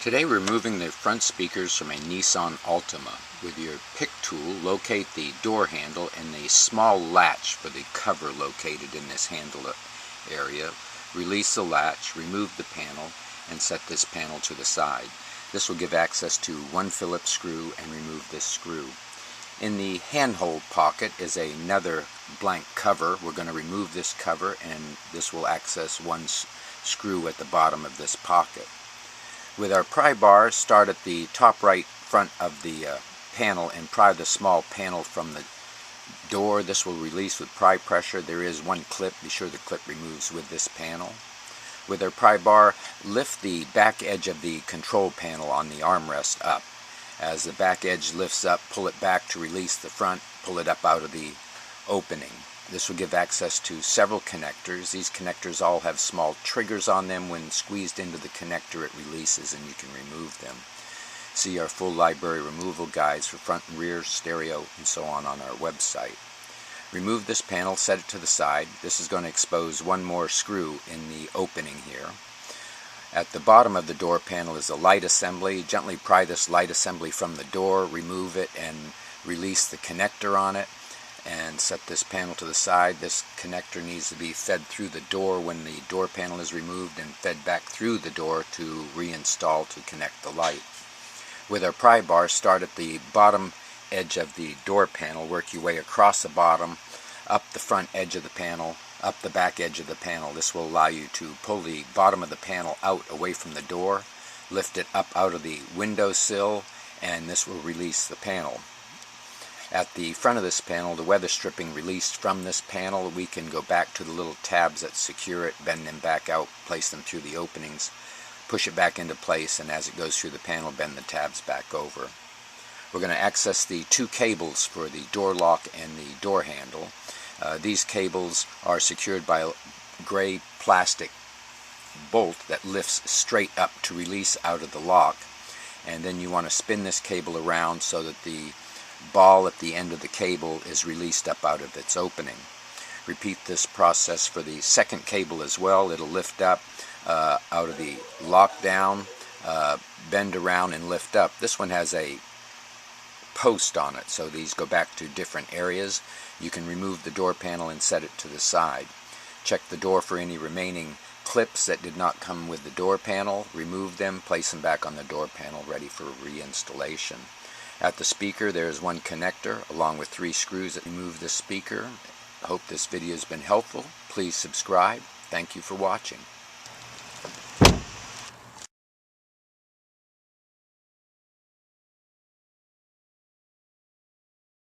Today we're removing the front speakers from a Nissan Altima. With your pick tool, locate the door handle and the small latch for the cover located in this handle area. Release the latch, remove the panel, and set this panel to the side. This will give access to one Phillips screw and remove this screw. In the handhold pocket is another blank cover. We're going to remove this cover, and this will access one screw at the bottom of this pocket. With our pry bar, start at the top right front of the panel and pry the small panel from the door. This will release with pry pressure. There is one clip. Be sure the clip removes with this panel. With our pry bar, lift the back edge of the control panel on the armrest up. As the back edge lifts up, pull it back to release the front, pull it up out of the opening. This will give access to several connectors. These connectors all have small triggers on them. When squeezed into the connector, it releases and you can remove them. See our full library removal guides for front and rear, stereo, and so on our website. Remove this panel, set it to the side. This is going to expose one more screw in the opening here. At the bottom of the door panel is a light assembly. Gently pry this light assembly from the door, remove it, and release the connector on it. And set this panel to the side. This connector needs to be fed through the door when the door panel is removed and fed back through the door to reinstall to connect the light. With our pry bar, start at the bottom edge of the door panel, work your way across the bottom, up the front edge of the panel, up the back edge of the panel. This will allow you to pull the bottom of the panel out away from the door, lift it up out of the windowsill, and this will release the panel. At the front of this panel, the weather stripping released from this panel, we can go back to the little tabs that secure it, bend them back out, place them through the openings, push it back into place, and as it goes through the panel, bend the tabs back over. We're going to access the two cables for the door lock and the door handle. These cables are secured by a gray plastic bolt that lifts straight up to release out of the lock, and then you want to spin this cable around so that the ball at the end of the cable is released up out of its opening. Repeat this process for the second cable as well. It'll lift up out of the lockdown, bend around and lift up. This one has a post on it, so these go back to different areas. You can remove the door panel and set it to the side. Check the door for any remaining clips that did not come with the door panel. Remove them, place them back on the door panel ready for reinstallation. At the speaker, there is one connector along with 3 screws that remove the speaker. I hope this video has been helpful. Please subscribe. Thank you for watching.